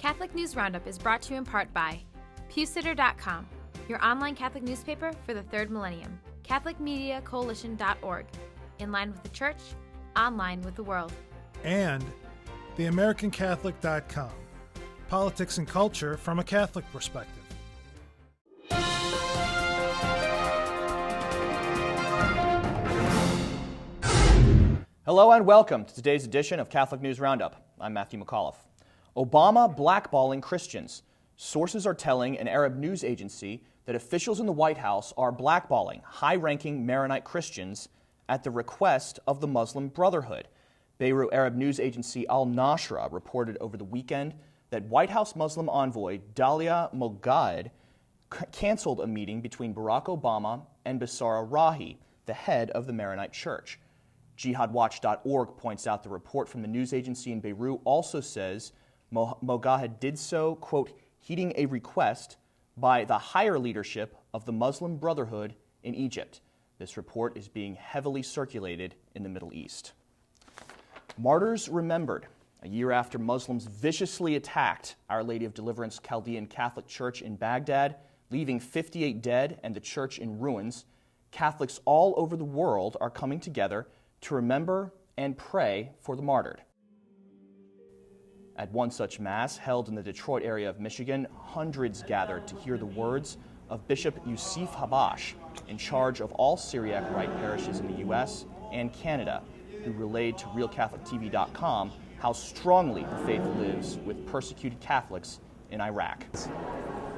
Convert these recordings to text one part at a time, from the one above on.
Catholic News Roundup is brought to you in part by PewSitter.com, your online Catholic newspaper for the third millennium, CatholicMediaCoalition.org, in line with the Church, online with the world. And TheAmericanCatholic.com, politics and culture from a Catholic perspective. Hello and welcome to today's edition of Catholic News Roundup. I'm Matthew McAuliffe. Obama blackballing Christians. Sources are telling an Arab news agency that officials in the White House are blackballing high-ranking Maronite Christians at the request of the Muslim Brotherhood. Beirut Arab news agency Al Nashra reported over the weekend that White House Muslim envoy Dalia Moghaed canceled a meeting between Barack Obama and Basara Rahi, the head of the Maronite Church. JihadWatch.org points out the report from the news agency in Beirut also says Moghaed did so, quote, heeding a request by the higher leadership of the Muslim Brotherhood in Egypt. This report is being heavily circulated in the Middle East. Martyrs remembered. A year after Muslims viciously attacked Our Lady of Deliverance Chaldean Catholic Church in Baghdad, leaving 58 dead and the church in ruins, Catholics all over the world are coming together to remember and pray for the martyred. At one such Mass, held in the Detroit area of Michigan, hundreds gathered to hear the words of Bishop Yusuf Habash, in charge of all Syriac Rite parishes in the U.S. and Canada, who relayed to RealCatholicTV.com how strongly the faith lives with persecuted Catholics in Iraq.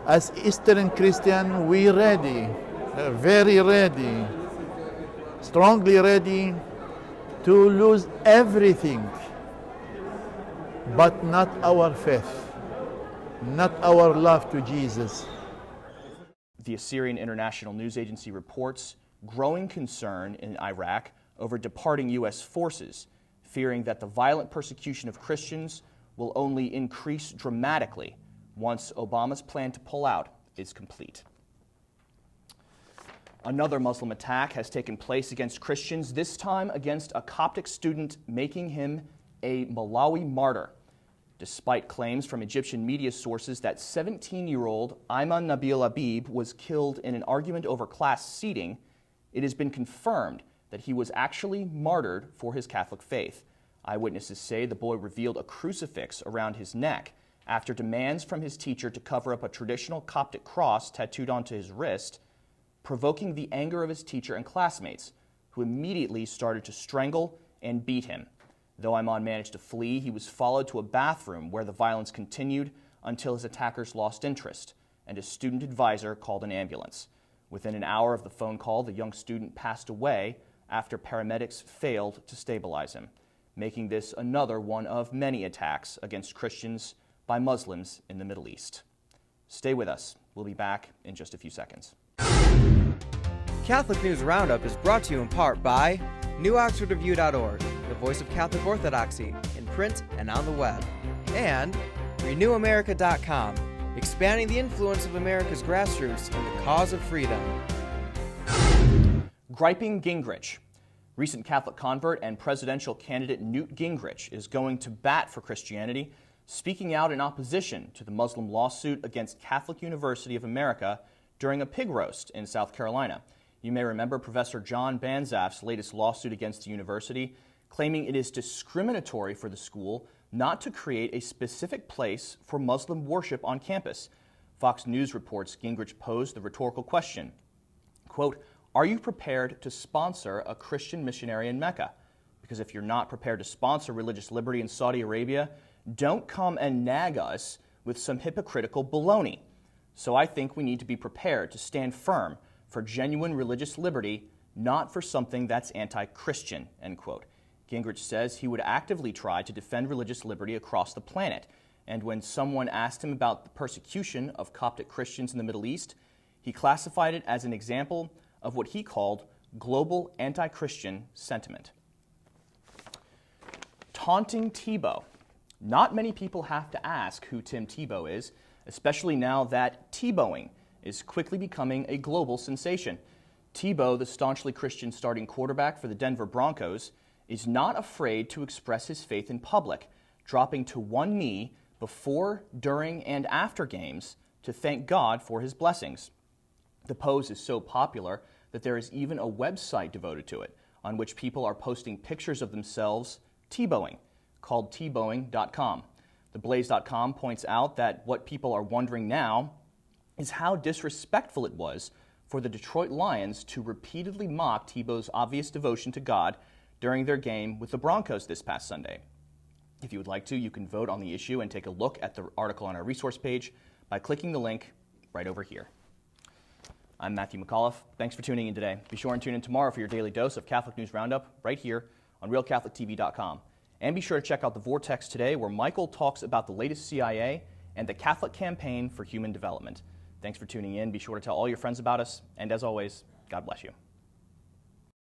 As Eastern Christian, we're ready, very ready, strongly ready to lose everything, but not our faith, not our love to Jesus. The Assyrian International News Agency reports growing concern in Iraq over departing U.S. forces, fearing that the violent persecution of Christians will only increase dramatically once Obama's plan to pull out is complete. Another Muslim attack has taken place against Christians, this time against a Coptic student, making him a Mallawi martyr. Despite claims from Egyptian media sources that 17-year-old Ayman Nabil Habib was killed in an argument over class seating, it has been confirmed that he was actually martyred for his Catholic faith. Eyewitnesses say the boy revealed a crucifix around his neck after demands from his teacher to cover up a traditional Coptic cross tattooed onto his wrist, provoking the anger of his teacher and classmates, who immediately started to strangle and beat him. Though Ayman managed to flee, he was followed to a bathroom where the violence continued until his attackers lost interest, and his student advisor called an ambulance. Within an hour of the phone call, the young student passed away after paramedics failed to stabilize him, making this another one of many attacks against Christians by Muslims in the Middle East. Stay with us. We'll be back in just a few seconds. Catholic News Roundup is brought to you in part by NewOxfordReview.org, the voice of Catholic Orthodoxy, in print and on the web, and RenewAmerica.com, expanding the influence of America's grassroots in the cause of freedom. Griping Gingrich. Recent Catholic convert and presidential candidate Newt Gingrich is going to bat for Christianity, speaking out in opposition to the Muslim lawsuit against Catholic University of America during a pig roast in South Carolina. You may remember Professor John Banzaf's latest lawsuit against the university, claiming it is discriminatory for the school not to create a specific place for Muslim worship on campus. Fox News reports Gingrich posed the rhetorical question, quote, "Are you prepared to sponsor a Christian missionary in Mecca? Because if you're not prepared to sponsor religious liberty in Saudi Arabia, don't come and nag us with some hypocritical baloney. So I think we need to be prepared to stand firm for genuine religious liberty, not for something that's anti-Christian," end quote. Gingrich says he would actively try to defend religious liberty across the planet, and when someone asked him about the persecution of Coptic Christians in the Middle East, he classified it as an example of what he called global anti-Christian sentiment. Taunting Tebow. Not many people have to ask who Tim Tebow is, especially now that Tebowing is quickly becoming a global sensation. Tebow, the staunchly Christian starting quarterback for the Denver Broncos, is not afraid to express his faith in public, dropping to one knee before, during, and after games to thank God for his blessings. The pose is so popular that there is even a website devoted to it, on which people are posting pictures of themselves Tebowing, called Tebowing.com. TheBlaze.com points out that what people are wondering now is how disrespectful it was for the Detroit Lions to repeatedly mock Tebow's obvious devotion to God during their game with the Broncos this past Sunday. If you would like to, you can vote on the issue and take a look at the article on our resource page by clicking the link right over here. I'm Matthew McAuliffe. Thanks for tuning in today. Be sure and tune in tomorrow for your daily dose of Catholic News Roundup right here on RealCatholicTV.com. And be sure to check out The Vortex today, where Michael talks about the latest CIA and the Catholic Campaign for Human Development. Thanks for tuning in. Be sure to tell all your friends about us. And as always, God bless you.